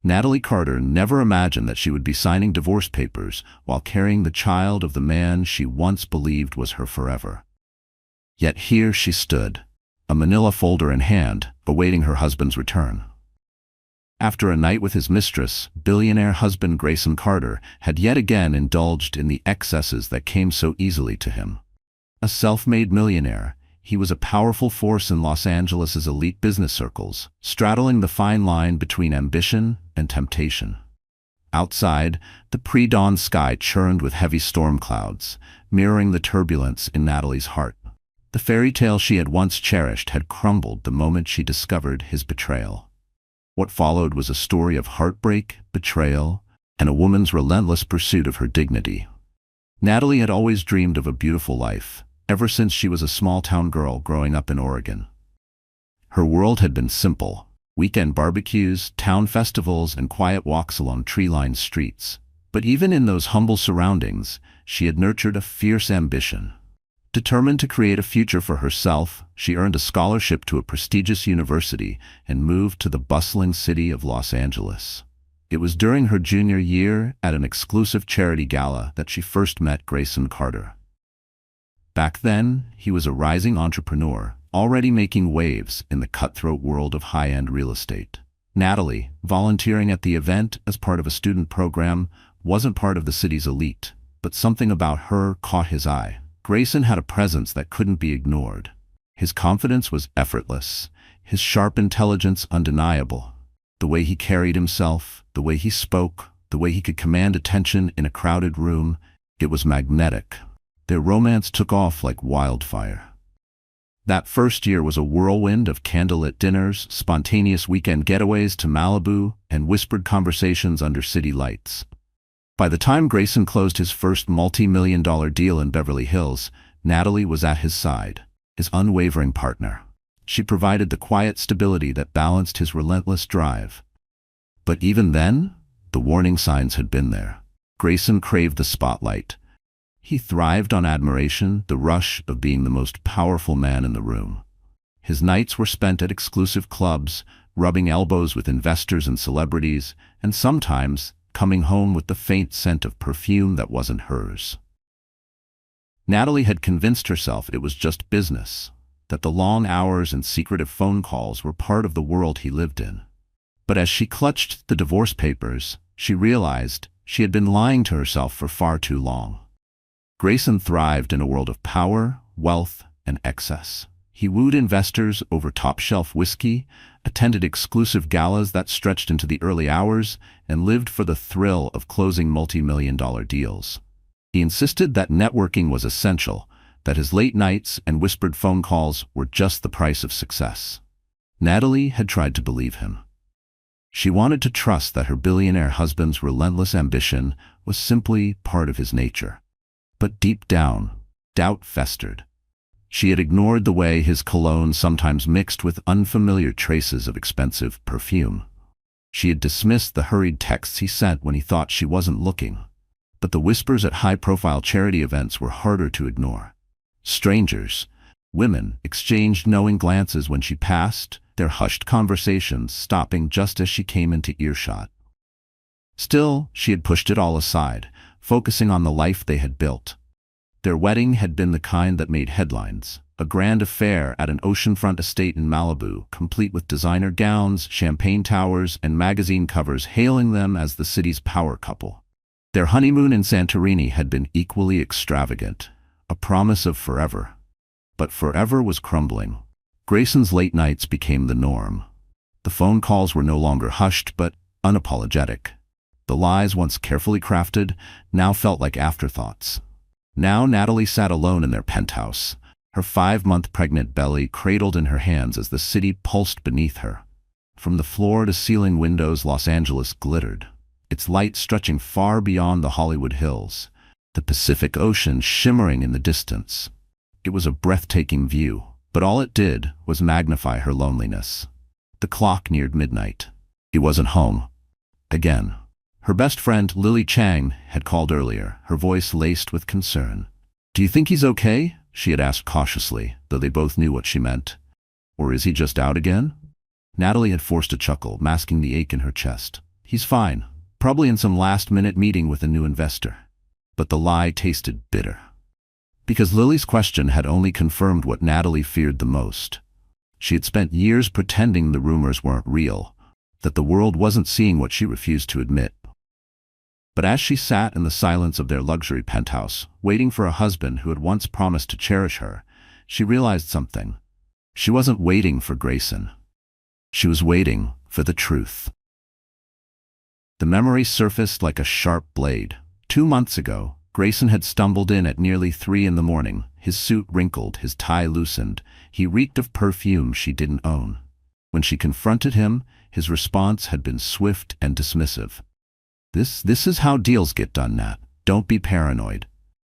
Natalie Carter never imagined that she would be signing divorce papers while carrying the child of the man she once believed was her forever. Yet here she stood, a manila folder in hand, awaiting her husband's return. After a night with his mistress, billionaire husband Grayson Carter had yet again indulged in the excesses that came so easily to him. A self-made millionaire, he was a powerful force in Los Angeles' elite business circles, straddling the fine line between ambition and temptation. Outside, the pre-dawn sky churned with heavy storm clouds, mirroring the turbulence in Natalie's heart. The fairy tale she had once cherished had crumbled the moment she discovered his betrayal. What followed was a story of heartbreak, betrayal, and a woman's relentless pursuit of her dignity. Natalie had always dreamed of a beautiful life, ever since she was a small-town girl growing up in Oregon. Her world had been simple: weekend barbecues, town festivals, and quiet walks along tree-lined streets. But even in those humble surroundings, she had nurtured a fierce ambition. Determined to create a future for herself, she earned a scholarship to a prestigious university and moved to the bustling city of Los Angeles. It was during her junior year, at an exclusive charity gala, that she first met Grayson Carter. Back then, he was a rising entrepreneur, already making waves in the cutthroat world of high-end real estate. Natalie, volunteering at the event as part of a student program, wasn't part of the city's elite, but something about her caught his eye. Grayson had a presence that couldn't be ignored. His confidence was effortless, his sharp intelligence undeniable. The way he carried himself, the way he spoke, the way he could command attention in a crowded room, it was magnetic. Their romance took off like wildfire. That first year was a whirlwind of candlelit dinners, spontaneous weekend getaways to Malibu, and whispered conversations under city lights. By the time Grayson closed his first multi-million-dollar deal in Beverly Hills, Natalie was at his side, his unwavering partner. She provided the quiet stability that balanced his relentless drive. But even then, the warning signs had been there. Grayson craved the spotlight. He thrived on admiration, the rush of being the most powerful man in the room. His nights were spent at exclusive clubs, rubbing elbows with investors and celebrities, and sometimes coming home with the faint scent of perfume that wasn't hers. Natalie had convinced herself it was just business, that the long hours and secretive phone calls were part of the world he lived in. But as she clutched the divorce papers, she realized she had been lying to herself for far too long. Grayson thrived in a world of power, wealth, and excess. He wooed investors over top-shelf whiskey, attended exclusive galas that stretched into the early hours, and lived for the thrill of closing multi-million-dollar deals. He insisted that networking was essential, that his late nights and whispered phone calls were just the price of success. Natalie had tried to believe him. She wanted to trust that her billionaire husband's relentless ambition was simply part of his nature. But deep down, doubt festered. She had ignored the way his cologne sometimes mixed with unfamiliar traces of expensive perfume. She had dismissed the hurried texts he sent when he thought she wasn't looking. But the whispers at high-profile charity events were harder to ignore. Strangers, women, exchanged knowing glances when she passed, their hushed conversations stopping just as she came into earshot. Still, she had pushed it all aside, focusing on the life they had built. Their wedding had been the kind that made headlines, a grand affair at an oceanfront estate in Malibu, complete with designer gowns, champagne towers, and magazine covers hailing them as the city's power couple. Their honeymoon in Santorini had been equally extravagant, a promise of forever. But forever was crumbling. Grayson's late nights became the norm. The phone calls were no longer hushed but unapologetic. The lies, once carefully crafted, now felt like afterthoughts. Now Natalie sat alone in their penthouse, her 5-month pregnant belly cradled in her hands as the city pulsed beneath her. From the floor-to-ceiling windows, Los Angeles glittered, its light stretching far beyond the Hollywood Hills, the Pacific Ocean shimmering in the distance. It was a breathtaking view, but all it did was magnify her loneliness. The clock neared midnight. He wasn't home. Again. Her best friend, Lily Chang, had called earlier, her voice laced with concern. "Do you think he's okay?" she had asked cautiously, though they both knew what she meant. "Or is he just out again?" Natalie had forced a chuckle, masking the ache in her chest. He's fine, probably in some last-minute meeting with a new investor. But the lie tasted bitter. Because Lily's question had only confirmed what Natalie feared the most. She had spent years pretending the rumors weren't real, that the world wasn't seeing what she refused to admit. But as she sat in the silence of their luxury penthouse, waiting for a husband who had once promised to cherish her, she realized something. She wasn't waiting for Grayson. She was waiting for the truth. The memory surfaced like a sharp blade. 2 months ago, Grayson had stumbled in at nearly 3 in the morning, his suit wrinkled, his tie loosened. He reeked of perfume she didn't own. When she confronted him, his response had been swift and dismissive. This is how deals get done, Nat. Don't be paranoid.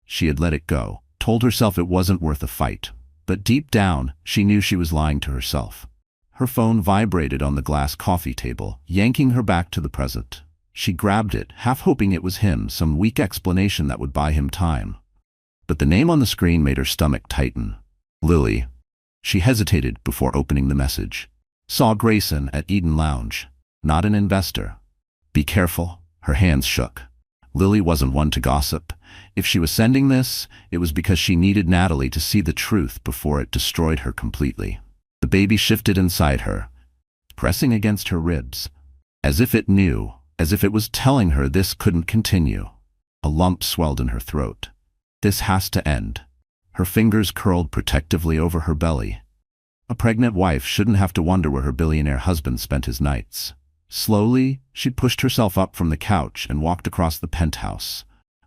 She had let it go, told herself it wasn't worth a fight. But deep down, she knew she was lying to herself. Her phone vibrated on the glass coffee table, yanking her back to the present. She grabbed it, half hoping it was him, some weak explanation that would buy him time. But the name on the screen made her stomach tighten. Lily. She hesitated before opening the message. Saw Grayson at Eden Lounge. Not an investor. Be careful. Her hands shook. Lily wasn't one to gossip. If she was sending this, it was because she needed Natalie to see the truth before it destroyed her completely. The baby shifted inside her, pressing against her ribs. As if it knew, as if it was telling her this couldn't continue. A lump swelled in her throat. This has to end. Her fingers curled protectively over her belly. A pregnant wife shouldn't have to wonder where her billionaire husband spent his nights. Slowly, she pushed herself up from the couch and walked across the penthouse,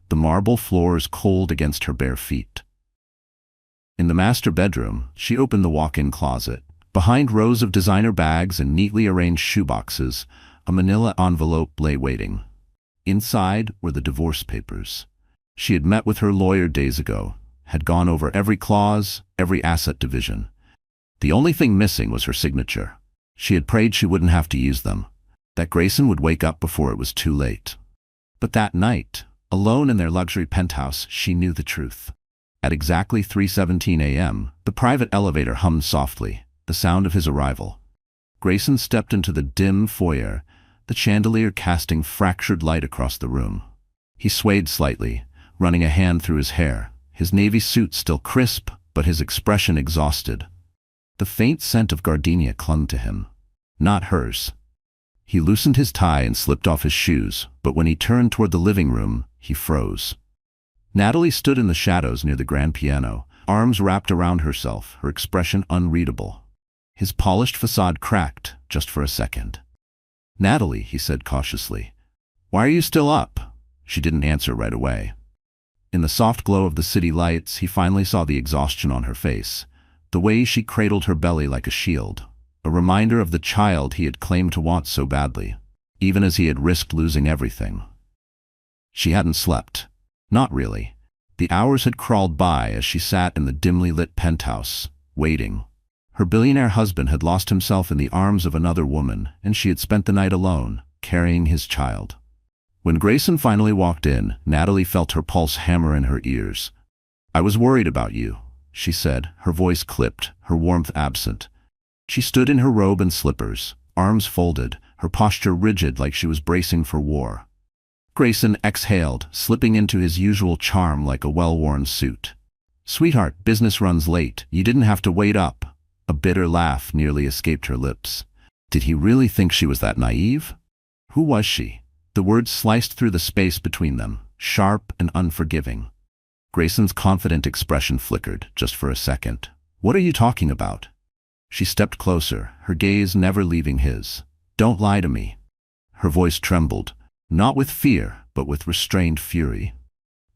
the marble floors cold against her bare feet. In the master bedroom, she opened the walk-in closet. Behind rows of designer bags and neatly arranged shoeboxes, a manila envelope lay waiting. Inside were the divorce papers. She had met with her lawyer days ago, had gone over every clause, every asset division. The only thing missing was her signature. She had prayed she wouldn't have to use them, that Grayson would wake up before it was too late. But that night, alone in their luxury penthouse, she knew the truth. At exactly 3:17 a.m., the private elevator hummed softly, the sound of his arrival. Grayson stepped into the dim foyer, the chandelier casting fractured light across the room. He swayed slightly, running a hand through his hair, his navy suit still crisp, but his expression exhausted. The faint scent of gardenia clung to him. Not hers. He loosened his tie and slipped off his shoes, but when he turned toward the living room, he froze. Natalie stood in the shadows near the grand piano, arms wrapped around herself, her expression unreadable. His polished facade cracked, just for a second. Natalie, he said cautiously, why are you still up? She didn't answer right away. In the soft glow of the city lights, he finally saw the exhaustion on her face, the way she cradled her belly like a shield. A reminder of the child he had claimed to want so badly, even as he had risked losing everything. She hadn't slept. Not really. The hours had crawled by as she sat in the dimly lit penthouse, waiting. Her billionaire husband had lost himself in the arms of another woman, and she had spent the night alone, carrying his child. When Grayson finally walked in, Natalie felt her pulse hammer in her ears. I was worried about you, she said, her voice clipped, her warmth absent. She stood in her robe and slippers, arms folded, her posture rigid like she was bracing for war. Grayson exhaled, slipping into his usual charm like a well-worn suit. Sweetheart, business runs late. You didn't have to wait up. A bitter laugh nearly escaped her lips. Did he really think she was that naive? Who was she? The words sliced through the space between them, sharp and unforgiving. Grayson's confident expression flickered, just for a second. What are you talking about? She stepped closer, her gaze never leaving his. Don't lie to me. Her voice trembled, not with fear, but with restrained fury.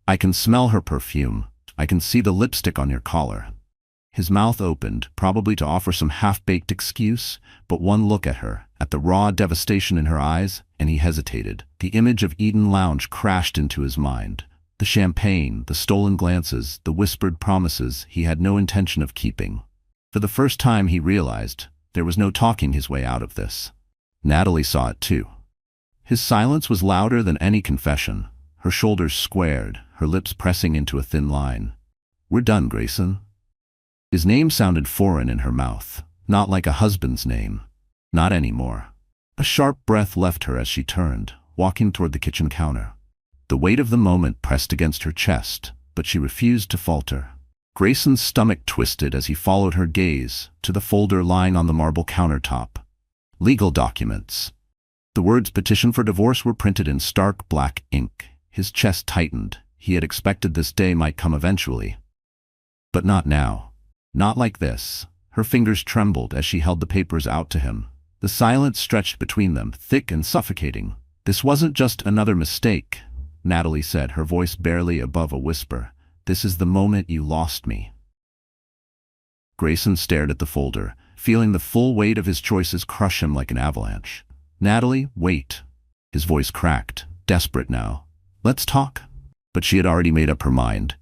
I can smell her perfume. I can see the lipstick on your collar. His mouth opened, probably to offer some half-baked excuse, but one look at her, at the raw devastation in her eyes, and he hesitated. The image of Eden Lounge crashed into his mind. The champagne, the stolen glances, the whispered promises he had no intention of keeping. For the first time he realized there was no talking his way out of this. Natalie saw it too. His silence was louder than any confession, her shoulders squared, her lips pressing into a thin line. We're done, Grayson. His name sounded foreign in her mouth, not like a husband's name. Not anymore. A sharp breath left her as she turned, walking toward the kitchen counter. The weight of the moment pressed against her chest, but she refused to falter. Grayson's stomach twisted as he followed her gaze to the folder lying on the marble countertop. Legal documents. The words "petition for divorce" were printed in stark black ink. His chest tightened. He had expected this day might come eventually. But not now. Not like this. Her fingers trembled as she held the papers out to him. The silence stretched between them, thick and suffocating. "This wasn't just another mistake," Natalie said, her voice barely above a whisper. "This is the moment you lost me." Grayson stared at the folder, feeling the full weight of his choices crush him like an avalanche. "Natalie, wait." His voice cracked, desperate now. "Let's talk." But she had already made up her mind.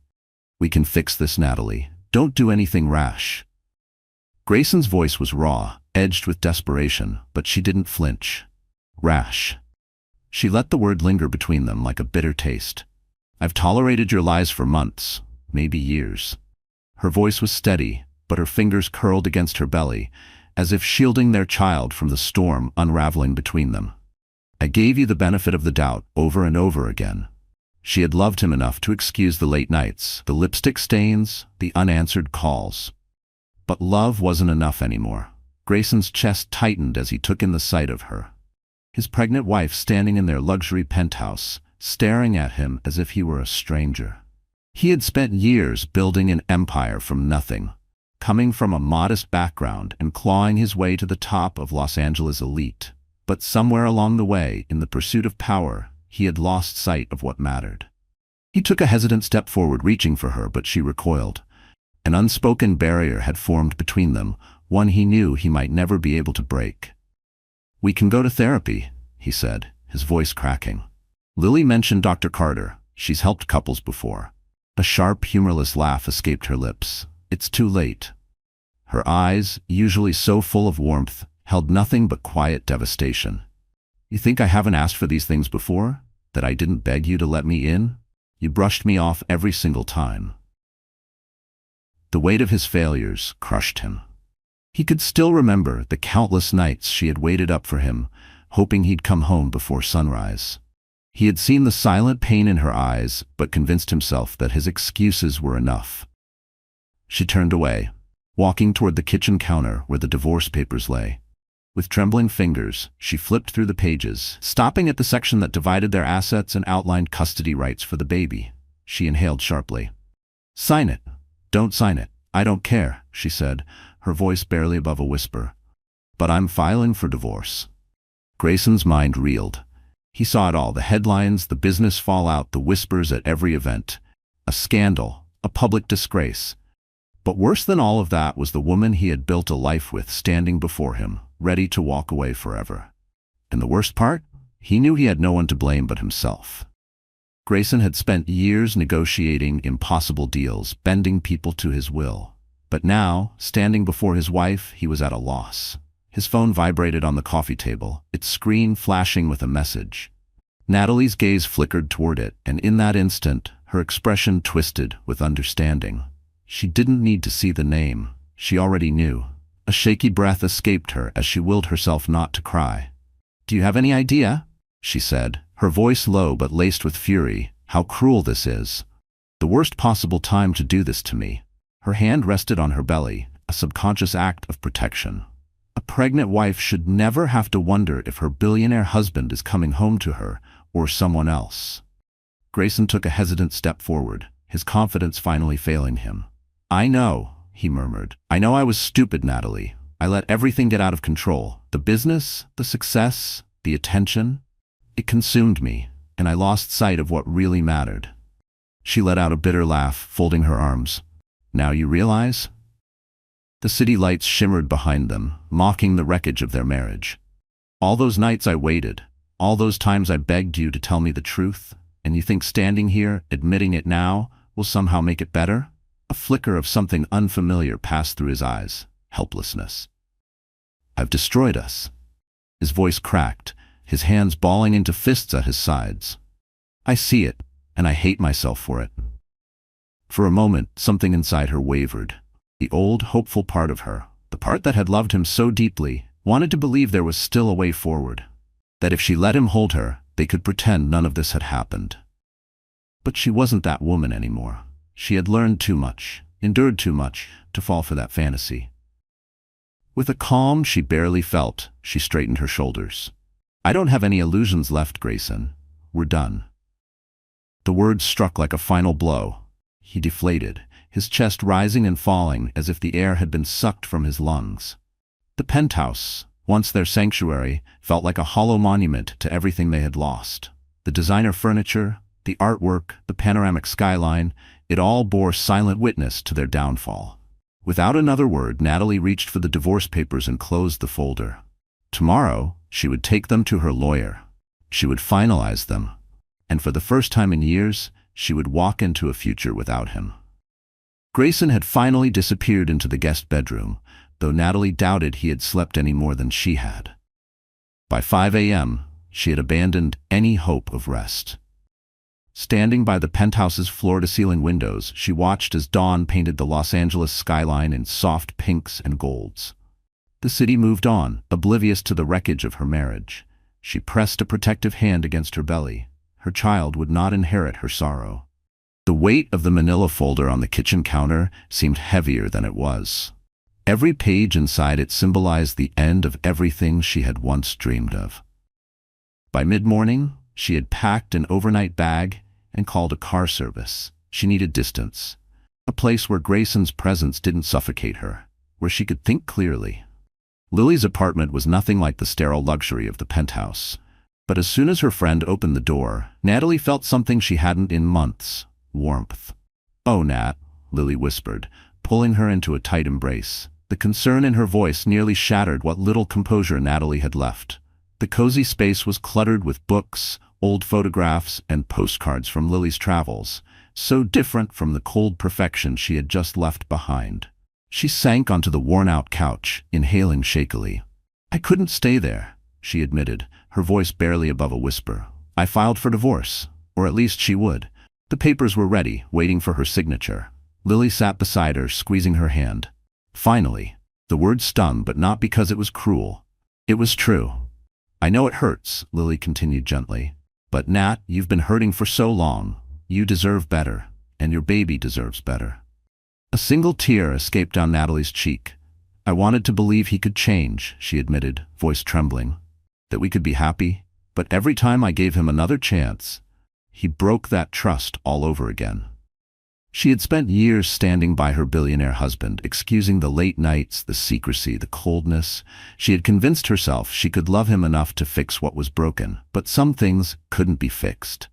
"We can fix this, Natalie. Don't do anything rash." Grayson's voice was raw, edged with desperation, but she didn't flinch. Rash. She let the word linger between them like a bitter taste. "I've tolerated your lies for months, maybe years." Her voice was steady, but her fingers curled against her belly, as if shielding their child from the storm unraveling between them. "I gave you the benefit of the doubt over and over again." She had loved him enough to excuse the late nights, the lipstick stains, the unanswered calls. But love wasn't enough anymore. Grayson's chest tightened as he took in the sight of her. His pregnant wife standing in their luxury penthouse, staring at him as if he were a stranger. He had spent years building an empire from nothing, coming from a modest background and clawing his way to the top of Los Angeles' elite. But somewhere along the way, in the pursuit of power, he had lost sight of what mattered. He took a hesitant step forward, reaching for her, but she recoiled. An unspoken barrier had formed between them, one he knew he might never be able to break. "We can go to therapy," he said, his voice cracking. "Lily mentioned Dr. Carter. She's helped couples before." A sharp, humorless laugh escaped her lips. "It's too late." Her eyes, usually so full of warmth, held nothing but quiet devastation. "You think I haven't asked for these things before? That I didn't beg you to let me in? You brushed me off every single time." The weight of his failures crushed him. He could still remember the countless nights she had waited up for him, hoping he'd come home before sunrise. He had seen the silent pain in her eyes, but convinced himself that his excuses were enough. She turned away, walking toward the kitchen counter where the divorce papers lay. With trembling fingers, she flipped through the pages, stopping at the section that divided their assets and outlined custody rights for the baby. She inhaled sharply. "Sign it. Don't sign it. I don't care," she said, her voice barely above a whisper. "But I'm filing for divorce." Grayson's mind reeled. He saw it all, the headlines, the business fallout, the whispers at every event. A scandal, a public disgrace. But worse than all of that was the woman he had built a life with standing before him, ready to walk away forever. And the worst part? He knew he had no one to blame but himself. Grayson had spent years negotiating impossible deals, bending people to his will. But now, standing before his wife, he was at a loss. His phone vibrated on the coffee table, its screen flashing with a message. Natalie's gaze flickered toward it, and in that instant, her expression twisted with understanding. She didn't need to see the name. She already knew. A shaky breath escaped her as she willed herself not to cry. "Do you have any idea?" she said, her voice low but laced with fury. "How cruel this is. The worst possible time to do this to me." Her hand rested on her belly, a subconscious act of protection. A pregnant wife should never have to wonder if her billionaire husband is coming home to her or someone else. Grayson took a hesitant step forward, his confidence finally failing him. "I know," he murmured. "I know I was stupid, Natalie. I let everything get out of control. The business, the success, the attention. It consumed me, and I lost sight of what really mattered." She let out a bitter laugh, folding her arms. "Now you realize?" The city lights shimmered behind them, mocking the wreckage of their marriage. "All those nights I waited, all those times I begged you to tell me the truth, and you think standing here, admitting it now, will somehow make it better?" A flicker of something unfamiliar passed through his eyes. Helplessness. "I've destroyed us." His voice cracked, his hands balling into fists at his sides. "I see it, and I hate myself for it." For a moment, something inside her wavered. The old, hopeful part of her, the part that had loved him so deeply, wanted to believe there was still a way forward, that if she let him hold her, they could pretend none of this had happened. But she wasn't that woman anymore. She had learned too much, endured too much, to fall for that fantasy. With a calm she barely felt, she straightened her shoulders. "I don't have any illusions left, Grayson. We're done." The words struck like a final blow. He deflated, his chest rising and falling as if the air had been sucked from his lungs. The penthouse, once their sanctuary, felt like a hollow monument to everything they had lost. The designer furniture, the artwork, the panoramic skyline, it all bore silent witness to their downfall. Without another word, Natalie reached for the divorce papers and closed the folder. Tomorrow, she would take them to her lawyer. She would finalize them. And for the first time in years, she would walk into a future without him. Grayson had finally disappeared into the guest bedroom, though Natalie doubted he had slept any more than she had. By 5 a.m., she had abandoned any hope of rest. Standing by the penthouse's floor-to-ceiling windows, she watched as dawn painted the Los Angeles skyline in soft pinks and golds. The city moved on, oblivious to the wreckage of her marriage. She pressed a protective hand against her belly. Her child would not inherit her sorrow. The weight of the manila folder on the kitchen counter seemed heavier than it was. Every page inside it symbolized the end of everything she had once dreamed of. By mid-morning, she had packed an overnight bag and called a car service. She needed distance, a place where Grayson's presence didn't suffocate her, where she could think clearly. Lily's apartment was nothing like the sterile luxury of the penthouse. But as soon as her friend opened the door, Natalie felt something she hadn't in months: warmth. "Oh, Nat," Lily whispered, pulling her into a tight embrace. The concern in her voice nearly shattered what little composure Natalie had left. The cozy space was cluttered with books, old photographs, and postcards from Lily's travels, so different from the cold perfection she had just left behind. She sank onto the worn-out couch, inhaling shakily. "I couldn't stay there," she admitted, her voice barely above a whisper. "I filed for divorce, or at least she would." The papers were ready, waiting for her signature. Lily sat beside her, squeezing her hand. Finally. The word stung, but not because it was cruel. It was true. "I know it hurts," Lily continued gently. "But Nat, you've been hurting for so long. You deserve better, and your baby deserves better." A single tear escaped down Natalie's cheek. "I wanted to believe he could change," she admitted, voice trembling. "That we could be happy. But every time I gave him another chance, he broke that trust all over again." She had spent years standing by her billionaire husband, excusing the late nights, the secrecy, the coldness. She had convinced herself she could love him enough to fix what was broken, but some things couldn't be fixed.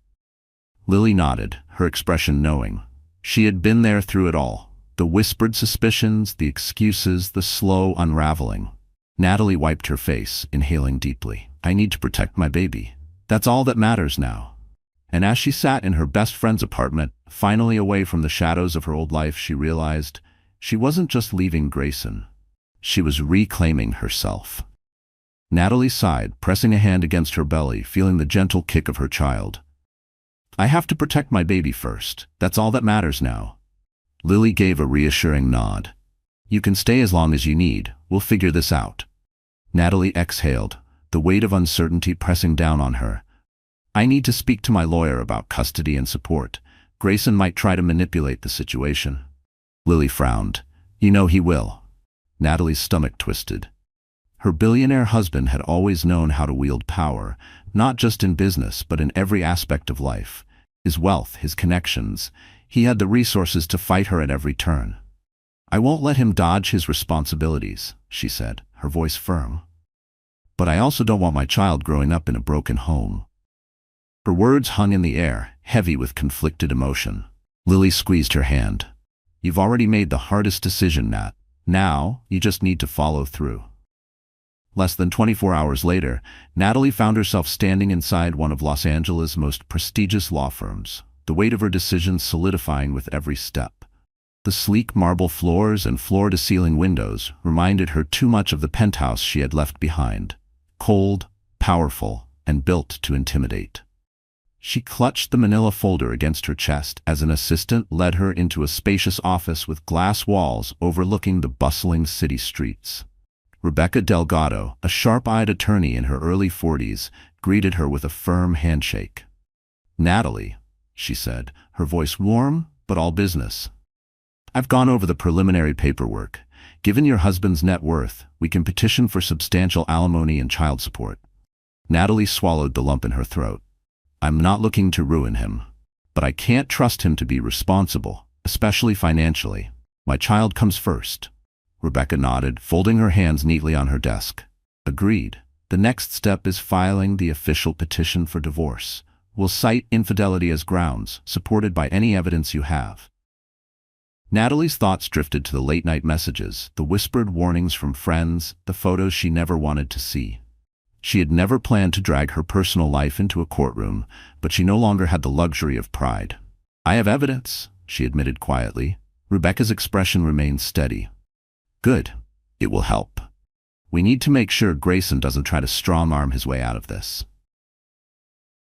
Lily nodded, her expression knowing. She had been there through it all. The whispered suspicions, the excuses, the slow unraveling. Natalie wiped her face, inhaling deeply. "I need to protect my baby. That's all that matters now." And as she sat in her best friend's apartment, finally away from the shadows of her old life, she realized she wasn't just leaving Grayson. She was reclaiming herself. Natalie sighed, pressing a hand against her belly, feeling the gentle kick of her child. "I have to protect my baby first. That's all that matters now." Lily gave a reassuring nod. "You can stay as long as you need. We'll figure this out." Natalie exhaled, the weight of uncertainty pressing down on her. "I need to speak to my lawyer about custody and support. Grayson might try to manipulate the situation." Lily frowned. "You know he will." Natalie's stomach twisted. Her billionaire husband had always known how to wield power, not just in business but in every aspect of life. His wealth, his connections. He had the resources to fight her at every turn. "I won't let him dodge his responsibilities," she said, her voice firm. "But I also don't want my child growing up in a broken home." Her words hung in the air, heavy with conflicted emotion. Lily squeezed her hand. "You've already made the hardest decision, Nat. Now, you just need to follow through." Less than 24 hours later, Natalie found herself standing inside one of Los Angeles' most prestigious law firms, the weight of her decision solidifying with every step. The sleek marble floors and floor-to-ceiling windows reminded her too much of the penthouse she had left behind. Cold, powerful, and built to intimidate. She clutched the manila folder against her chest as an assistant led her into a spacious office with glass walls overlooking the bustling city streets. Rebecca Delgado, a sharp-eyed attorney in her early 40s, greeted her with a firm handshake. "Natalie," she said, her voice warm but all business. "I've gone over the preliminary paperwork. Given your husband's net worth, we can petition for substantial alimony and child support." Natalie swallowed the lump in her throat. "I'm not looking to ruin him, but I can't trust him to be responsible, especially financially. My child comes first." Rebecca nodded, folding her hands neatly on her desk. "Agreed. The next step is filing the official petition for divorce. We'll cite infidelity as grounds, supported by any evidence you have." Natalie's thoughts drifted to the late-night messages, the whispered warnings from friends, the photos she never wanted to see. She had never planned to drag her personal life into a courtroom, but she no longer had the luxury of pride. "I have evidence," she admitted quietly. Rebecca's expression remained steady. "Good. It will help. We need to make sure Grayson doesn't try to strong-arm his way out of this."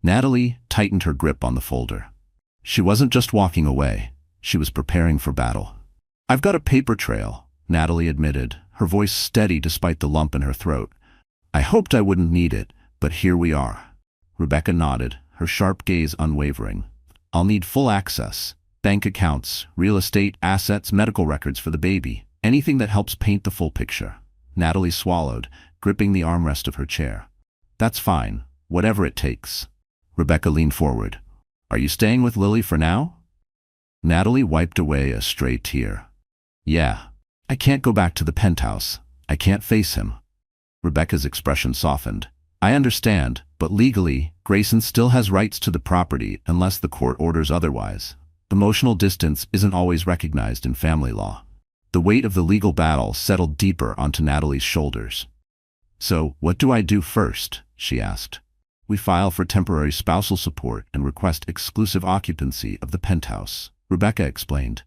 Natalie tightened her grip on the folder. She wasn't just walking away. She was preparing for battle. "I've got a paper trail," Natalie admitted, her voice steady despite the lump in her throat. "I hoped I wouldn't need it, but here we are." Rebecca nodded, her sharp gaze unwavering. "I'll need full access. Bank accounts, real estate, assets, medical records for the baby. Anything that helps paint the full picture." Natalie swallowed, gripping the armrest of her chair. "That's fine. Whatever it takes." Rebecca leaned forward. "Are you staying with Lily for now?" Natalie wiped away a stray tear. "Yeah. I can't go back to the penthouse. I can't face him." Rebecca's expression softened. "I understand, but legally, Grayson still has rights to the property unless the court orders otherwise. Emotional distance isn't always recognized in family law." The weight of the legal battle settled deeper onto Natalie's shoulders. "So, what do I do first?" she asked. "We file for temporary spousal support and request exclusive occupancy of the penthouse," Rebecca explained.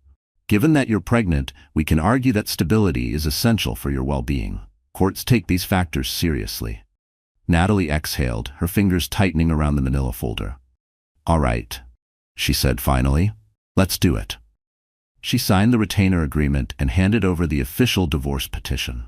"Given that you're pregnant, we can argue that stability is essential for your well-being. Courts take these factors seriously." Natalie exhaled, her fingers tightening around the manila folder. "All right," she said finally. "Let's do it." She signed the retainer agreement and handed over the official divorce petition.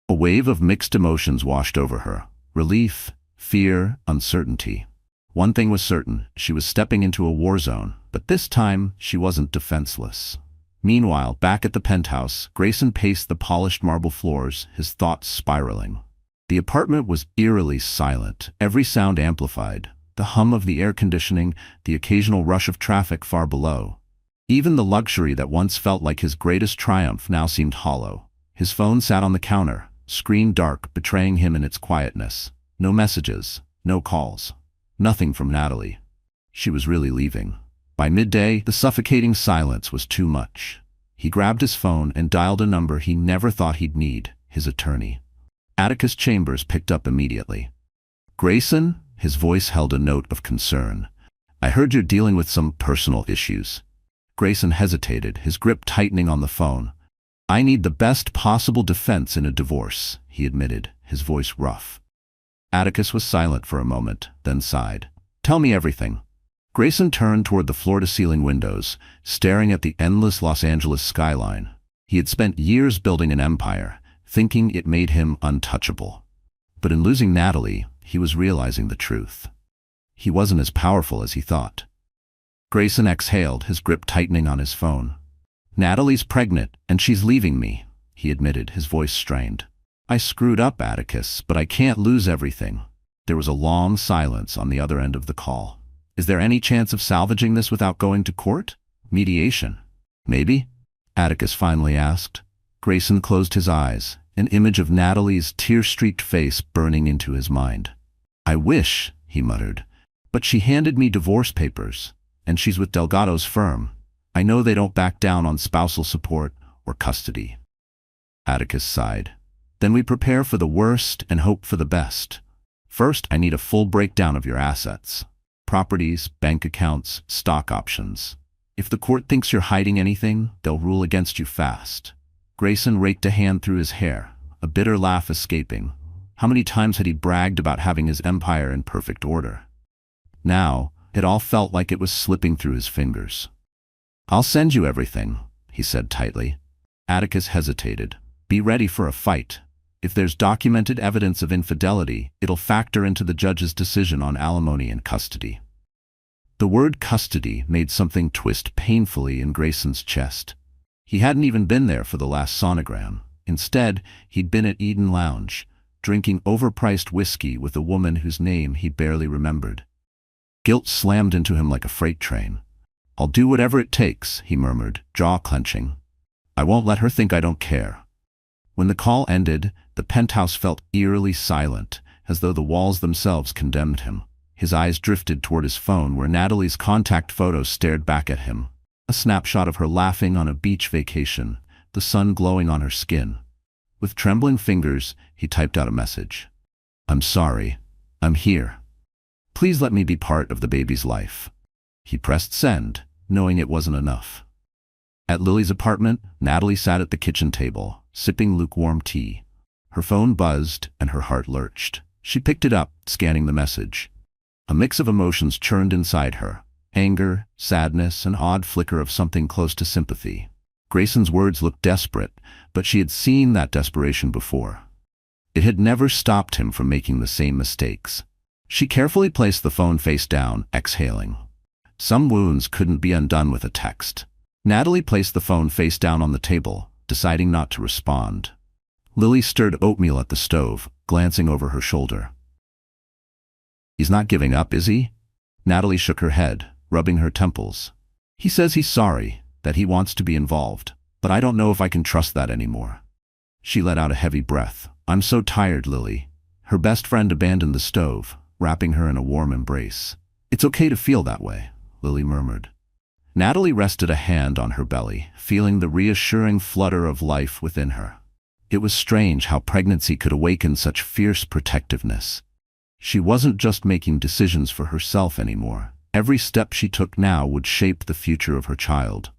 A wave of mixed emotions washed over her: relief, fear, uncertainty. One thing was certain: she was stepping into a war zone, but this time she wasn't defenseless. Meanwhile, back at the penthouse, Grayson paced the polished marble floors, his thoughts spiraling. The apartment was eerily silent, every sound amplified: the hum of the air conditioning, the occasional rush of traffic far below. Even the luxury that once felt like his greatest triumph now seemed hollow. His phone sat on the counter, screen dark, betraying him in its quietness. No messages, no calls. Nothing from Natalie. She was really leaving. By midday, the suffocating silence was too much. He grabbed his phone and dialed a number he never thought he'd need: his attorney. Atticus Chambers picked up immediately. "Grayson?" His voice held a note of concern. "I heard you're dealing with some personal issues." Grayson hesitated, his grip tightening on the phone. "I need the best possible defense in a divorce," he admitted, his voice rough. Atticus was silent for a moment, then sighed. "Tell me everything." Grayson turned toward the floor-to-ceiling windows, staring at the endless Los Angeles skyline. He had spent years building an empire, thinking it made him untouchable. But in losing Natalie, he was realizing the truth. He wasn't as powerful as he thought. Grayson exhaled, his grip tightening on his phone. "Natalie's pregnant, and she's leaving me," he admitted, his voice strained. "I screwed up, Atticus, but I can't lose everything." There was a long silence on the other end of the call. "Is there any chance of salvaging this without going to court? Mediation?" "Maybe?" Atticus finally asked. Grayson closed his eyes, an image of Natalie's tear-streaked face burning into his mind. "I wish," he muttered, "but she handed me divorce papers, and she's with Delgado's firm. I know they don't back down on spousal support or custody." Atticus sighed. "Then we prepare for the worst and hope for the best. First, I need a full breakdown of your assets. Properties, bank accounts, stock options. If the court thinks you're hiding anything, they'll rule against you fast." Grayson raked a hand through his hair, a bitter laugh escaping. How many times had he bragged about having his empire in perfect order? Now, it all felt like it was slipping through his fingers. "I'll send you everything," he said tightly. Atticus hesitated. "Be ready for a fight. If there's documented evidence of infidelity, it'll factor into the judge's decision on alimony and custody. The word custody made something twist painfully in Grayson's chest. He hadn't even been there for the last sonogram. Instead, he'd been at Eden Lounge, drinking overpriced whiskey with a woman whose name he barely remembered. Guilt slammed into him like a freight train. "I'll do whatever it takes," he murmured, jaw clenching. "I won't let her think I don't care." When the call ended, the penthouse felt eerily silent, as though the walls themselves condemned him. His eyes drifted toward his phone where Natalie's contact photo stared back at him. A snapshot of her laughing on a beach vacation, the sun glowing on her skin. With trembling fingers, he typed out a message. "I'm sorry. I'm here. Please let me be part of the baby's life." He pressed send, knowing it wasn't enough. At Lily's apartment, Natalie sat at the kitchen table, sipping lukewarm tea. Her phone buzzed and her heart lurched. She picked it up, scanning the message. A mix of emotions churned inside her. Anger, sadness, an odd flicker of something close to sympathy. Grayson's words looked desperate, but she had seen that desperation before. It had never stopped him from making the same mistakes. She carefully placed the phone face down, exhaling. Some wounds couldn't be undone with a text. Natalie placed the phone face down on the table, deciding not to respond. Lily stirred oatmeal at the stove, glancing over her shoulder. "He's not giving up, is he?" Natalie shook her head, rubbing her temples. "He says he's sorry, that he wants to be involved, but I don't know if I can trust that anymore." She let out a heavy breath. "I'm so tired, Lily." Her best friend abandoned the stove, wrapping her in a warm embrace. "It's okay to feel that way," Lily murmured. Natalie rested a hand on her belly, feeling the reassuring flutter of life within her. It was strange how pregnancy could awaken such fierce protectiveness. She wasn't just making decisions for herself anymore. Every step she took now would shape the future of her child.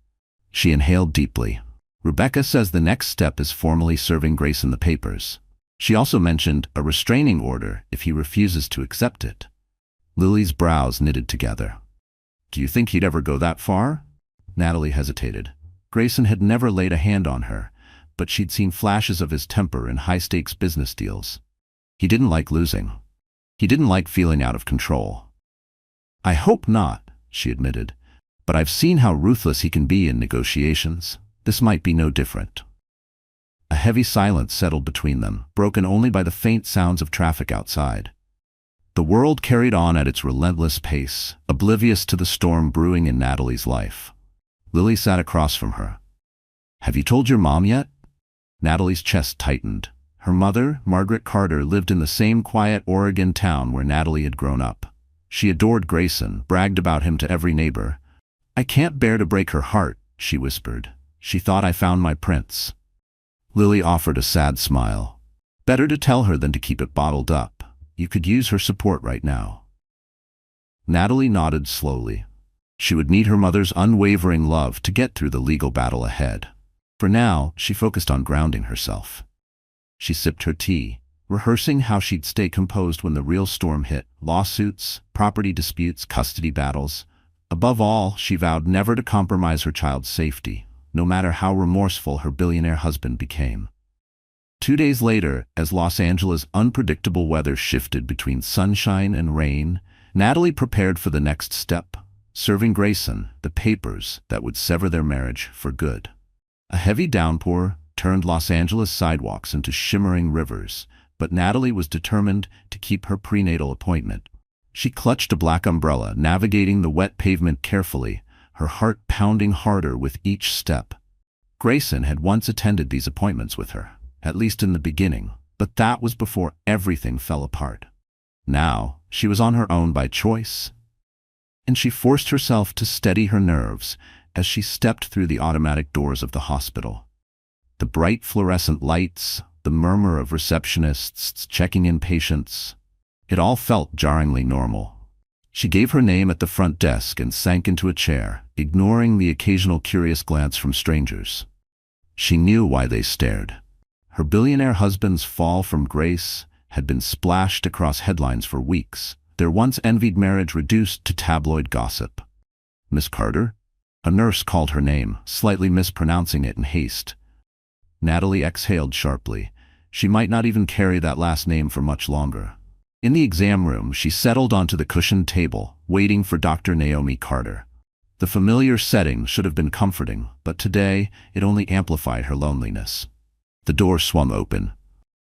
She inhaled deeply. "Rebecca says the next step is formally serving Grayson the papers. She also mentioned a restraining order if he refuses to accept it." Lily's brows knitted together. "Do you think he'd ever go that far?" Natalie hesitated. Grayson had never laid a hand on her, but she'd seen flashes of his temper in high-stakes business deals. He didn't like losing. He didn't like feeling out of control. "I hope not," she admitted, "but I've seen how ruthless he can be in negotiations. This might be no different." A heavy silence settled between them, broken only by the faint sounds of traffic outside. The world carried on at its relentless pace, oblivious to the storm brewing in Natalie's life. Lily sat across from her. "Have you told your mom yet?" Natalie's chest tightened. Her mother, Margaret Carter, lived in the same quiet Oregon town where Natalie had grown up. She adored Grayson, bragged about him to every neighbor. "I can't bear to break her heart," she whispered. "She thought I found my prince." Lily offered a sad smile. "Better to tell her than to keep it bottled up. You could use her support right now." Natalie nodded slowly. She would need her mother's unwavering love to get through the legal battle ahead. For now, she focused on grounding herself. She sipped her tea, rehearsing how she'd stay composed when the real storm hit: lawsuits, property disputes, custody battles. Above all, she vowed never to compromise her child's safety, no matter how remorseful her billionaire husband became. 2 days later, as Los Angeles' unpredictable weather shifted between sunshine and rain, Natalie prepared for the next step: serving Grayson the papers that would sever their marriage for good. A heavy downpour turned Los Angeles sidewalks into shimmering rivers, but Natalie was determined to keep her prenatal appointment. She clutched a black umbrella, navigating the wet pavement carefully, her heart pounding harder with each step. Grayson had once attended these appointments with her, at least in the beginning, but that was before everything fell apart. Now, she was on her own by choice, and she forced herself to steady her nerves as she stepped through the automatic doors of the hospital. The bright fluorescent lights, the murmur of receptionists checking in patients, it all felt jarringly normal. She gave her name at the front desk and sank into a chair, ignoring the occasional curious glance from strangers. She knew why they stared. Her billionaire husband's fall from grace had been splashed across headlines for weeks, their once envied marriage reduced to tabloid gossip. "Miss Carter?" A nurse called her name, slightly mispronouncing it in haste. Natalie exhaled sharply. She might not even carry that last name for much longer. In the exam room, she settled onto the cushioned table, waiting for Dr. Naomi Carter. The familiar setting should have been comforting, but today it only amplified her loneliness. The door swung open.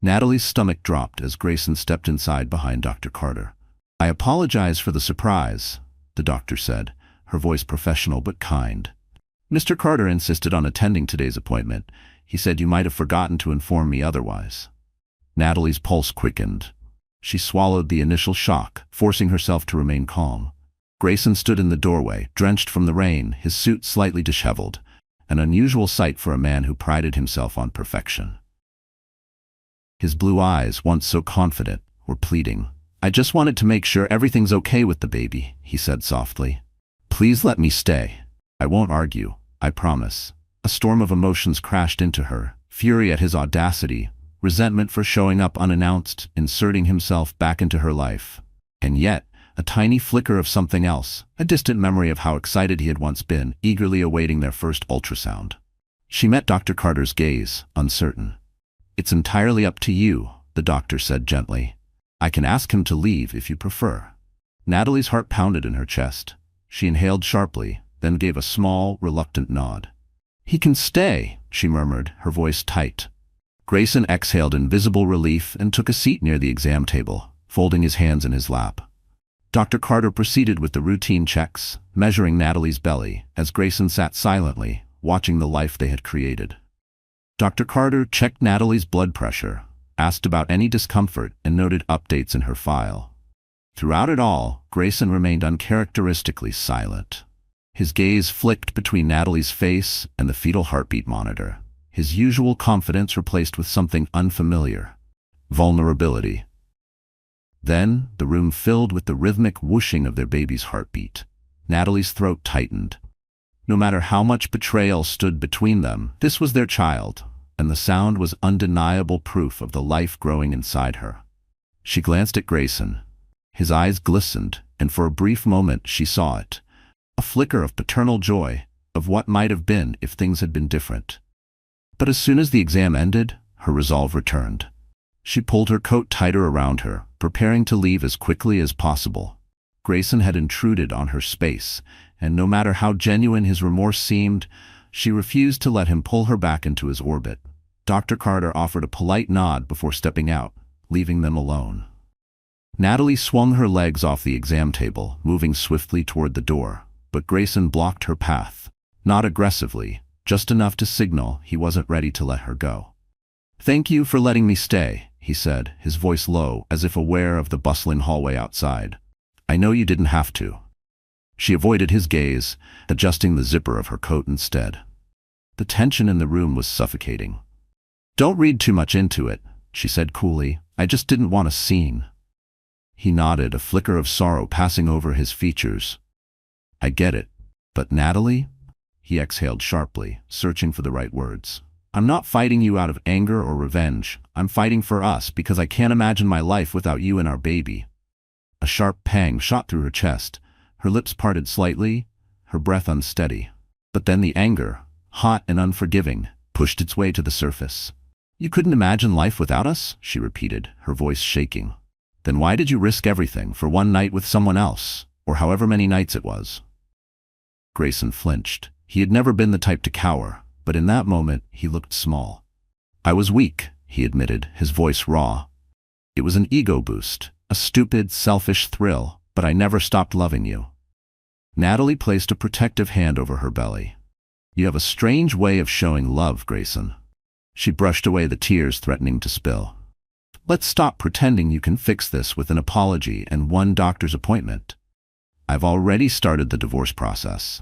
Natalie's stomach dropped as Grayson stepped inside behind Dr. Carter. "I apologize for the surprise," the doctor said, her voice professional but kind. "Mr. Carter insisted on attending today's appointment. He said you might have forgotten to inform me otherwise." Natalie's pulse quickened. She swallowed the initial shock, forcing herself to remain calm. Grayson stood in the doorway, drenched from the rain, his suit slightly disheveled, an unusual sight for a man who prided himself on perfection. His blue eyes, once so confident, were pleading. "I just wanted to make sure everything's okay with the baby," he said softly. "Please let me stay. I won't argue, I promise." A storm of emotions crashed into her, fury at his audacity, resentment for showing up unannounced, inserting himself back into her life. And yet, a tiny flicker of something else, a distant memory of how excited he had once been, eagerly awaiting their first ultrasound. She met Dr. Carter's gaze, uncertain. "It's entirely up to you," the doctor said gently. "I can ask him to leave if you prefer." Natalie's heart pounded in her chest. She inhaled sharply, then gave a small, reluctant nod. "He can stay," she murmured, her voice tight. Grayson exhaled in visible relief and took a seat near the exam table, folding his hands in his lap. Dr. Carter proceeded with the routine checks, measuring Natalie's belly, as Grayson sat silently, watching the life they had created. Dr. Carter checked Natalie's blood pressure, asked about any discomfort, and noted updates in her file. Throughout it all, Grayson remained uncharacteristically silent. His gaze flicked between Natalie's face and the fetal heartbeat monitor, his usual confidence replaced with something unfamiliar: vulnerability. Then, the room filled with the rhythmic whooshing of their baby's heartbeat. Natalie's throat tightened. No matter how much betrayal stood between them, this was their child, and the sound was undeniable proof of the life growing inside her. She glanced at Grayson. His eyes glistened, and for a brief moment she saw it. A flicker of paternal joy, of what might have been if things had been different. But as soon as the exam ended, her resolve returned. She pulled her coat tighter around her, preparing to leave as quickly as possible. Grayson had intruded on her space, and no matter how genuine his remorse seemed, she refused to let him pull her back into his orbit. Dr. Carter offered a polite nod before stepping out, leaving them alone. Natalie swung her legs off the exam table, moving swiftly toward the door, but Grayson blocked her path. Not aggressively, just enough to signal he wasn't ready to let her go. "Thank you for letting me stay," he said, his voice low, as if aware of the bustling hallway outside. "I know you didn't have to." She avoided his gaze, adjusting the zipper of her coat instead. The tension in the room was suffocating. "Don't read too much into it," she said coolly. "I just didn't want a scene." He nodded, a flicker of sorrow passing over his features. "I get it. But Natalie?" He exhaled sharply, searching for the right words. "I'm not fighting you out of anger or revenge. I'm fighting for us because I can't imagine my life without you and our baby." A sharp pang shot through her chest. Her lips parted slightly, her breath unsteady. But then the anger, hot and unforgiving, pushed its way to the surface. "You couldn't imagine life without us?" she repeated, her voice shaking. "Then why did you risk everything for one night with someone else, or however many nights it was?" Grayson flinched. He had never been the type to cower, but in that moment he looked small. "I was weak," he admitted, his voice raw. "It was an ego boost, a stupid, selfish thrill, but I never stopped loving you." Natalie placed a protective hand over her belly. "You have a strange way of showing love, Grayson." She brushed away the tears threatening to spill. "Let's stop pretending you can fix this with an apology and one doctor's appointment. I've already started the divorce process.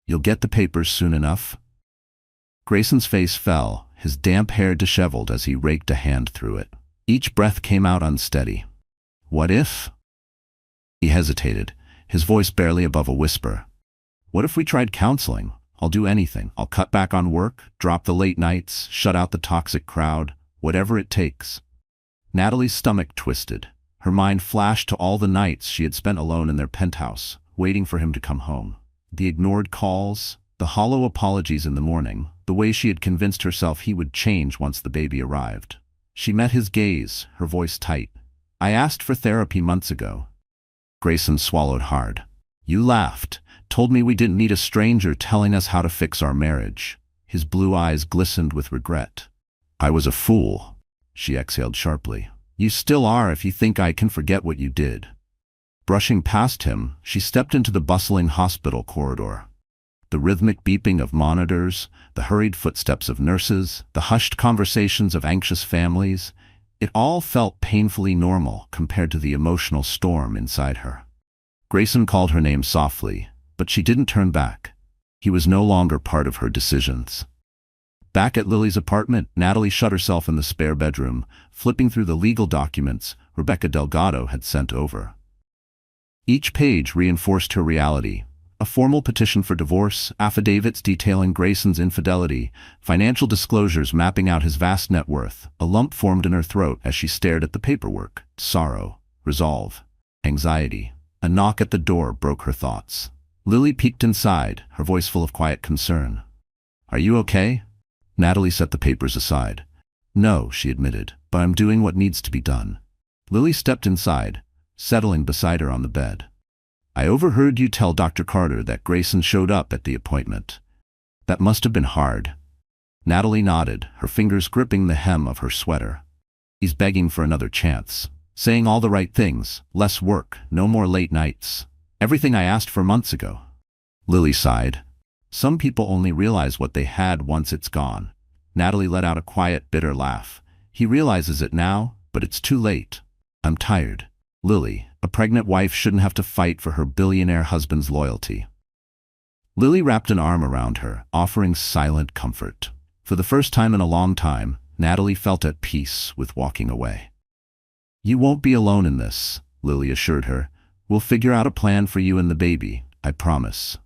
You'll get the papers soon enough." Grayson's face fell, his damp hair disheveled as he raked a hand through it. Each breath came out unsteady. "What if?" He hesitated, his voice barely above a whisper. "What if we tried counseling? I'll do anything. I'll cut back on work, drop the late nights, shut out the toxic crowd, whatever it takes." Natalie's stomach twisted. Her mind flashed to all the nights she had spent alone in their penthouse, waiting for him to come home. The ignored calls, the hollow apologies in the morning, the way she had convinced herself he would change once the baby arrived. She met his gaze, her voice tight. "I asked for therapy months ago." Grayson swallowed hard. "You laughed, told me we didn't need a stranger telling us how to fix our marriage." His blue eyes glistened with regret. "I was a fool," she exhaled sharply. "You still are if you think I can forget what you did." Brushing past him, she stepped into the bustling hospital corridor. The rhythmic beeping of monitors, the hurried footsteps of nurses, the hushed conversations of anxious families, it all felt painfully normal compared to the emotional storm inside her. Grayson called her name softly, but she didn't turn back. He was no longer part of her decisions. Back at Lily's apartment, Natalie shut herself in the spare bedroom, flipping through the legal documents Rebecca Delgado had sent over. Each page reinforced her reality. A formal petition for divorce, affidavits detailing Grayson's infidelity, financial disclosures mapping out his vast net worth. A lump formed in her throat as she stared at the paperwork. Sorrow, resolve, anxiety. A knock at the door broke her thoughts. Lily peeked inside, her voice full of quiet concern. "Are you okay?" Natalie set the papers aside. "No," she admitted, "but I'm doing what needs to be done." Lily stepped inside, settling beside her on the bed. "I overheard you tell Dr. Carter that Grayson showed up at the appointment. That must have been hard." Natalie nodded, her fingers gripping the hem of her sweater. "He's begging for another chance, saying all the right things, less work, no more late nights. Everything I asked for months ago." Lily sighed. "Some people only realize what they had once it's gone." Natalie let out a quiet, bitter laugh. "He realizes it now, but it's too late. I'm tired." Lily, a pregnant wife, shouldn't have to fight for her billionaire husband's loyalty. Lily wrapped an arm around her, offering silent comfort. For the first time in a long time, Natalie felt at peace with walking away. "You won't be alone in this," Lily assured her. "We'll figure out a plan for you and the baby, I promise."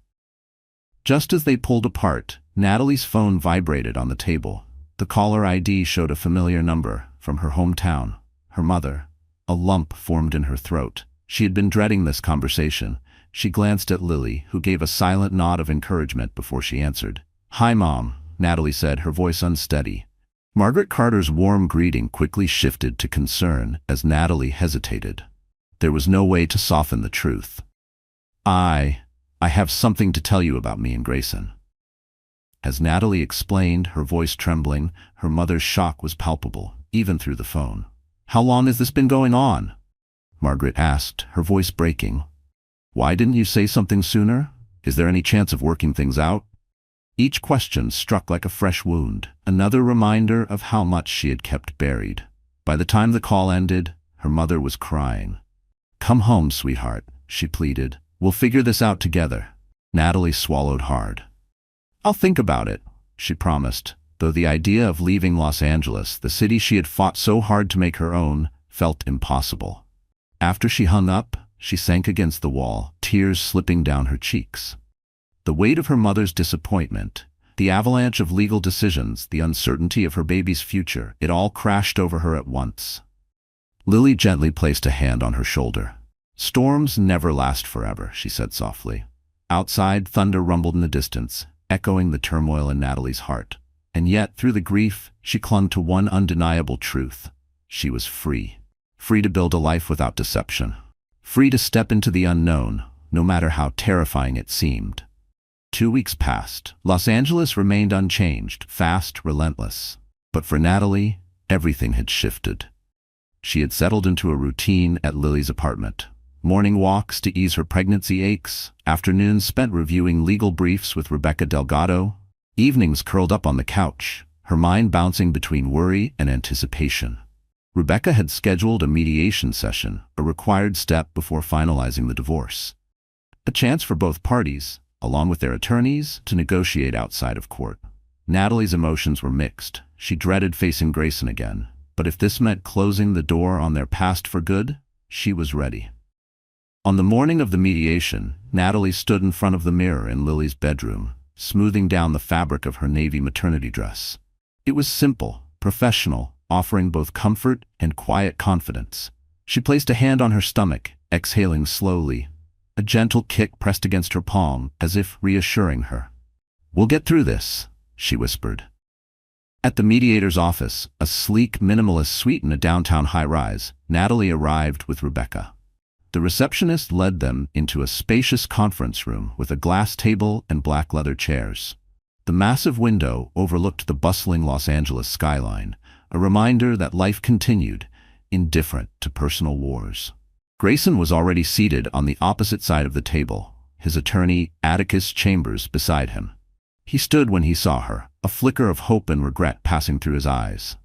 Just as they pulled apart, Natalie's phone vibrated on the table. The caller ID showed a familiar number from her hometown. Her mother. A lump formed in her throat. She had been dreading this conversation. She glanced at Lily, who gave a silent nod of encouragement before she answered. "Hi, Mom," Natalie said, her voice unsteady. Margaret Carter's warm greeting quickly shifted to concern as Natalie hesitated. There was no way to soften the truth. I have something to tell you about me and Grayson." As Natalie explained, her voice trembling, her mother's shock was palpable, even through the phone. "How long has this been going on?" Margaret asked, her voice breaking. "Why didn't you say something sooner? Is there any chance of working things out?" Each question struck like a fresh wound, another reminder of how much she had kept buried. By the time the call ended, her mother was crying. "Come home, sweetheart," she pleaded. "We'll figure this out together." Natalie swallowed hard. "I'll think about it," she promised, though the idea of leaving Los Angeles, the city she had fought so hard to make her own, felt impossible. After she hung up, she sank against the wall, tears slipping down her cheeks. The weight of her mother's disappointment, the avalanche of legal decisions, the uncertainty of her baby's future, it all crashed over her at once. Lily gently placed a hand on her shoulder. "Storms never last forever," she said softly. Outside, thunder rumbled in the distance, echoing the turmoil in Natalie's heart. And yet, through the grief, she clung to one undeniable truth. She was free. Free to build a life without deception. Free to step into the unknown, no matter how terrifying it seemed. 2 weeks passed. Los Angeles remained unchanged, fast, relentless. But for Natalie, everything had shifted. She had settled into a routine at Lily's apartment. Morning walks to ease her pregnancy aches, afternoons spent reviewing legal briefs with Rebecca Delgado, evenings curled up on the couch, her mind bouncing between worry and anticipation. Rebecca had scheduled a mediation session, a required step before finalizing the divorce. A chance for both parties, along with their attorneys, to negotiate outside of court. Natalie's emotions were mixed. She dreaded facing Grayson again, but if this meant closing the door on their past for good, she was ready. On the morning of the mediation, Natalie stood in front of the mirror in Lily's bedroom, smoothing down the fabric of her navy maternity dress. It was simple, professional, offering both comfort and quiet confidence. She placed a hand on her stomach, exhaling slowly. A gentle kick pressed against her palm, as if reassuring her. "We'll get through this," she whispered. At the mediator's office, a sleek, minimalist suite in a downtown high-rise, Natalie arrived with Rebecca. The receptionist led them into a spacious conference room with a glass table and black leather chairs. The massive window overlooked the bustling Los Angeles skyline, a reminder that life continued, indifferent to personal wars. Grayson was already seated on the opposite side of the table, his attorney, Atticus Chambers, beside him. He stood when he saw her, a flicker of hope and regret passing through his eyes.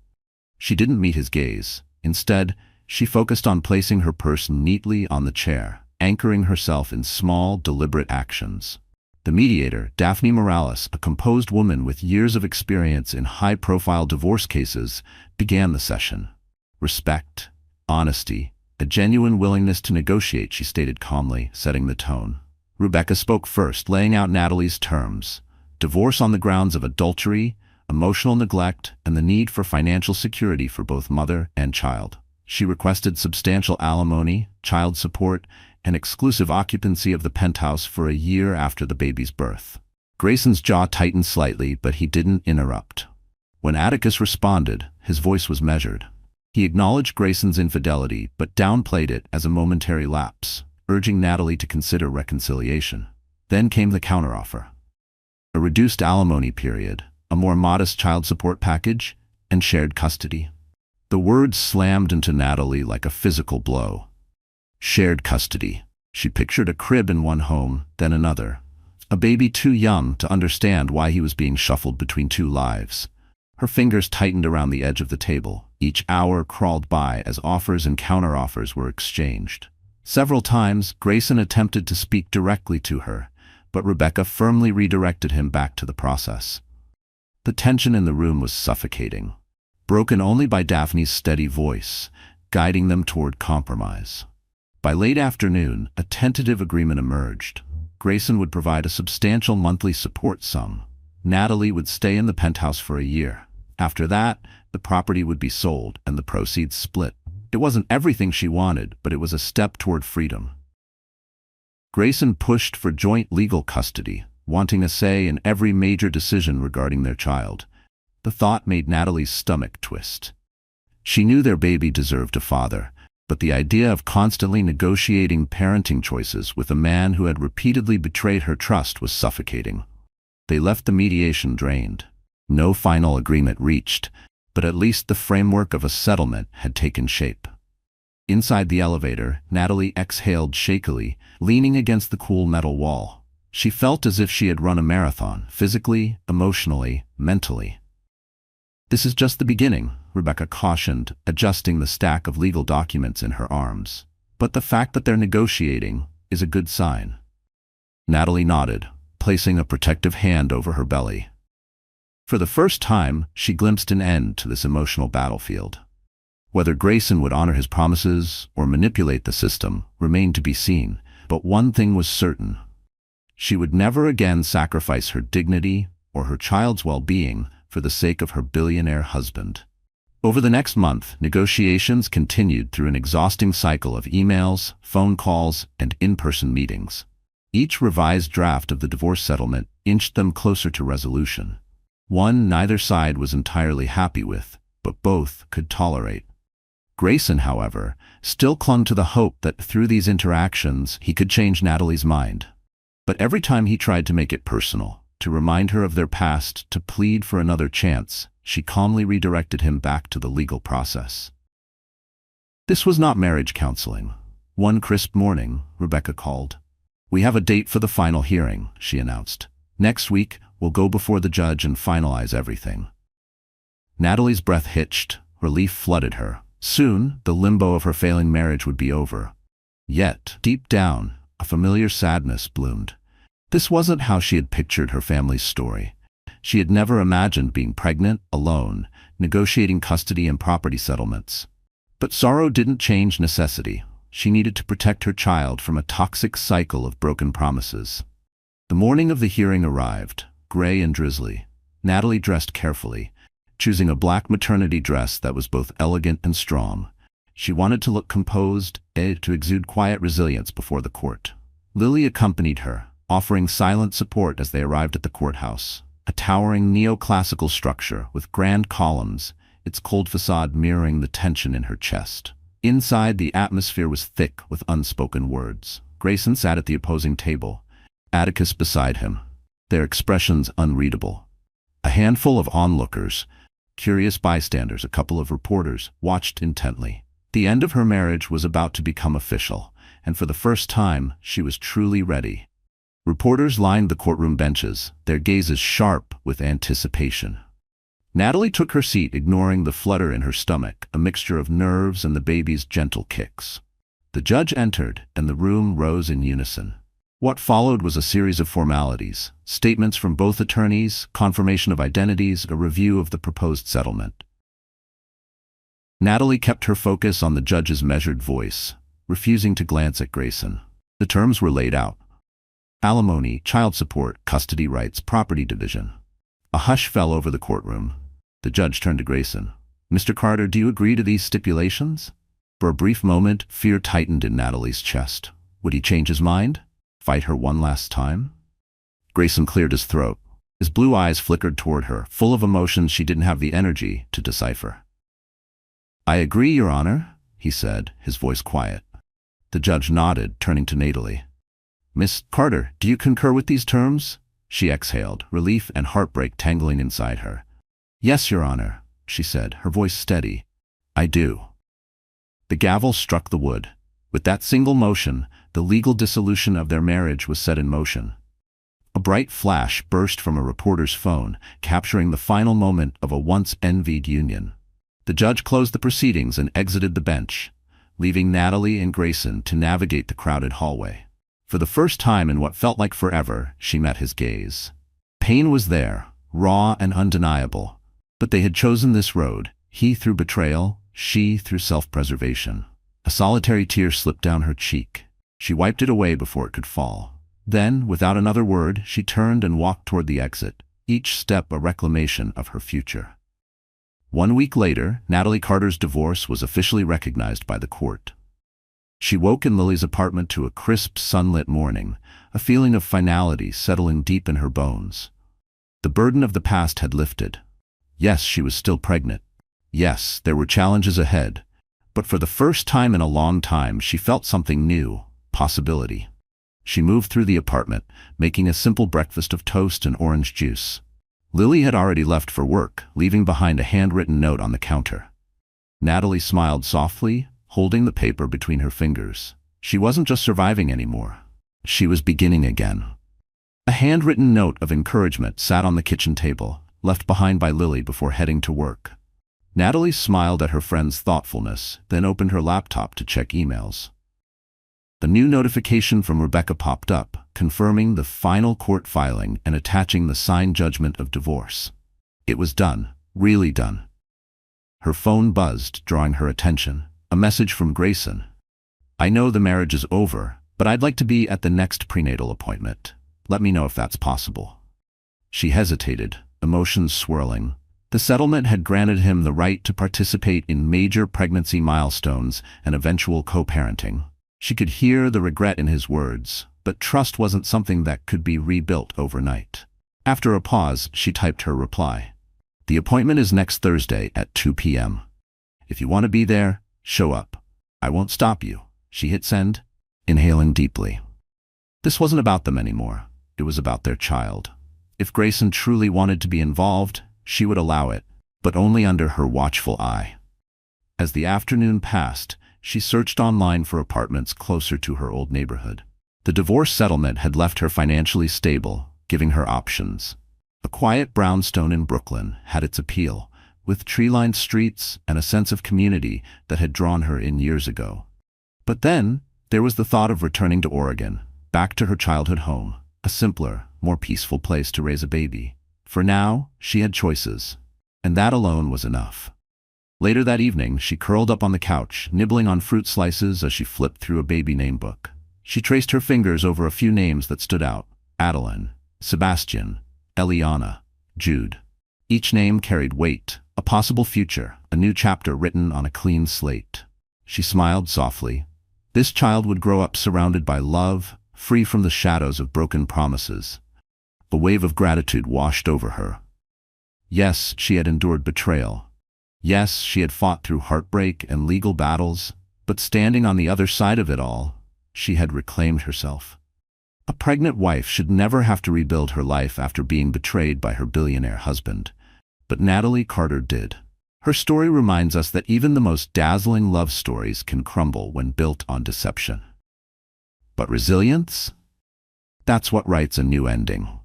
She didn't meet his gaze. Instead, she focused on placing her purse neatly on the chair, anchoring herself in small, deliberate actions. The mediator, Daphne Morales, a composed woman with years of experience in high-profile divorce cases, began the session. Respect, honesty, a genuine willingness to negotiate, she stated calmly, setting the tone. Rebecca spoke first, laying out Natalie's terms. Divorce on the grounds of adultery, emotional neglect, and the need for financial security for both mother and child. She requested substantial alimony, child support, and exclusive occupancy of the penthouse for a year after the baby's birth. Grayson's jaw tightened slightly, but he didn't interrupt. When Atticus responded, his voice was measured. He acknowledged Grayson's infidelity, but downplayed it as a momentary lapse, urging Natalie to consider reconciliation. Then came the counteroffer. A reduced alimony period, a more modest child support package, and shared custody. The words slammed into Natalie like a physical blow. Shared custody. She pictured a crib in one home, then another. A baby too young to understand why he was being shuffled between two lives. Her fingers tightened around the edge of the table. Each hour crawled by as offers and counteroffers were exchanged. Several times, Grayson attempted to speak directly to her, but Rebecca firmly redirected him back to the process. The tension in the room was suffocating, broken only by Daphne's steady voice, guiding them toward compromise. By late afternoon, a tentative agreement emerged. Grayson would provide a substantial monthly support sum. Natalie would stay in the penthouse for a year. After that, the property would be sold and the proceeds split. It wasn't everything she wanted, but it was a step toward freedom. Grayson pushed for joint legal custody, wanting a say in every major decision regarding their child. The thought made Natalie's stomach twist. She knew their baby deserved a father, but the idea of constantly negotiating parenting choices with a man who had repeatedly betrayed her trust was suffocating. They left the mediation drained. No final agreement reached, but at least the framework of a settlement had taken shape. Inside the elevator, Natalie exhaled shakily, leaning against the cool metal wall. She felt as if she had run a marathon, physically, emotionally, mentally. "This is just the beginning," Rebecca cautioned, adjusting the stack of legal documents in her arms. "But the fact that they're negotiating is a good sign." Natalie nodded, placing a protective hand over her belly. For the first time, she glimpsed an end to this emotional battlefield. Whether Grayson would honor his promises or manipulate the system remained to be seen, but one thing was certain. She would never again sacrifice her dignity or her child's well-being for the sake of her billionaire husband. Over the next month, negotiations continued through an exhausting cycle of emails, phone calls, and in-person meetings. Each revised draft of the divorce settlement inched them closer to resolution. One neither side was entirely happy with, but both could tolerate. Grayson, however, still clung to the hope that through these interactions he could change Natalie's mind. But every time he tried to make it personal, to remind her of their past, to plead for another chance, she calmly redirected him back to the legal process. This was not marriage counseling. One crisp morning, Rebecca called. "We have a date for the final hearing," she announced. "Next week, we'll go before the judge and finalize everything." Natalie's breath hitched. Relief flooded her. Soon, the limbo of her failing marriage would be over. Yet, deep down, a familiar sadness bloomed. This wasn't how she had pictured her family's story. She had never imagined being pregnant, alone, negotiating custody and property settlements. But sorrow didn't change necessity. She needed to protect her child from a toxic cycle of broken promises. The morning of the hearing arrived, gray and drizzly. Natalie dressed carefully, choosing a black maternity dress that was both elegant and strong. She wanted to look composed, to exude quiet resilience before the court. Lily accompanied her, offering silent support as they arrived at the courthouse. a towering neoclassical structure with grand columns, its cold facade mirroring the tension in her chest. Inside, the atmosphere was thick with unspoken words. Grayson sat at the opposing table, Atticus beside him, their expressions unreadable. A handful of onlookers, curious bystanders, a couple of reporters, watched intently. The end of her marriage was about to become official, and for the first time, she was truly ready. Reporters lined the courtroom benches, their gazes sharp with anticipation. Natalie took her seat, ignoring the flutter in her stomach, a mixture of nerves and the baby's gentle kicks. The judge entered, and the room rose in unison. What followed was a series of formalities, statements from both attorneys, confirmation of identities, a review of the proposed settlement. Natalie kept her focus on the judge's measured voice, refusing to glance at Grayson. The terms were laid out: alimony, child support, custody rights, property division. A hush fell over the courtroom. The judge turned to Grayson. "Mr. Carter, do you agree to these stipulations?" For a brief moment, fear tightened in Natalie's chest. Would he change his mind? Fight her one last time? Grayson cleared his throat. His blue eyes flickered toward her, full of emotions she didn't have the energy to decipher. "I agree, Your Honor," he said, his voice quiet. The judge nodded, turning to Natalie. "Miss Carter, do you concur with these terms?" She exhaled, relief and heartbreak tangling inside her. "Yes, Your Honor," she said, her voice steady. "I do." The gavel struck the wood. With that single motion, the legal dissolution of their marriage was set in motion. A bright flash burst from a reporter's phone, capturing the final moment of a once-envied union. The judge closed the proceedings and exited the bench, leaving Natalie and Grayson to navigate the crowded hallway. For the first time in what felt like forever, she met his gaze. Pain was there, raw and undeniable, but they had chosen this road, he through betrayal, she through self-preservation. A solitary tear slipped down her cheek. She wiped it away before it could fall. Then, without another word, she turned and walked toward the exit, each step a reclamation of her future. 1 week later, Natalie Carter's divorce was officially recognized by the court. She woke in Lily's apartment to a crisp, sunlit morning, a feeling of finality settling deep in her bones. The burden of the past had lifted. Yes, she was still pregnant. Yes, there were challenges ahead. But for the first time in a long time, she felt something new, possibility. She moved through the apartment, making a simple breakfast of toast and orange juice. Lily had already left for work, leaving behind a handwritten note on the counter. Natalie smiled softly, holding the paper between her fingers. She wasn't just surviving anymore. She was beginning again. A handwritten note of encouragement sat on the kitchen table, left behind by Lily before heading to work. Natalie smiled at her friend's thoughtfulness, then opened her laptop to check emails. The new notification from Rebecca popped up, confirming the final court filing and attaching the signed judgment of divorce. It was done, really done. Her phone buzzed, drawing her attention. A message from Grayson. "I know the marriage is over, but I'd like to be at the next prenatal appointment. Let me know if that's possible." She hesitated, emotions swirling. The settlement had granted him the right to participate in major pregnancy milestones and eventual co-parenting. She could hear the regret in his words, but trust wasn't something that could be rebuilt overnight. After a pause, she typed her reply. "The appointment is next Thursday at 2 p.m. If you want to be there, show up. I won't stop you." She hit send, inhaling deeply. This wasn't about them anymore. It was about their child. If Grayson truly wanted to be involved, she would allow it, but only under her watchful eye. As the afternoon passed, she searched online for apartments closer to her old neighborhood. The divorce settlement had left her financially stable, giving her options. A quiet brownstone in Brooklyn had its appeal, with tree-lined streets and a sense of community that had drawn her in years ago. But then, there was the thought of returning to Oregon, back to her childhood home, a simpler, more peaceful place to raise a baby. For now, she had choices, and that alone was enough. Later that evening, she curled up on the couch, nibbling on fruit slices as she flipped through a baby name book. She traced her fingers over a few names that stood out: Adeline, Sebastian, Eliana, Jude. Each name carried weight, a possible future, a new chapter written on a clean slate. She smiled softly. This child would grow up surrounded by love, free from the shadows of broken promises. A wave of gratitude washed over her. Yes, she had endured betrayal. Yes, she had fought through heartbreak and legal battles, but standing on the other side of it all, she had reclaimed herself. A pregnant wife should never have to rebuild her life after being betrayed by her billionaire husband. But Natalie Carter did. Her story reminds us that even the most dazzling love stories can crumble when built on deception. But resilience? That's what writes a new ending.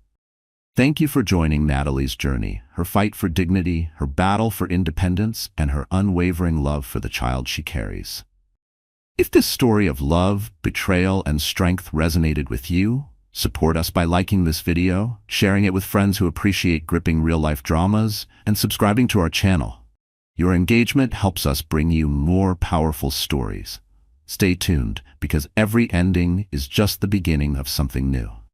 Thank you for joining Natalie's journey, her fight for dignity, her battle for independence, and her unwavering love for the child she carries. If this story of love, betrayal, and strength resonated with you, support us by liking this video, sharing it with friends who appreciate gripping real-life dramas, and subscribing to our channel. Your engagement helps us bring you more powerful stories. Stay tuned, because every ending is just the beginning of something new.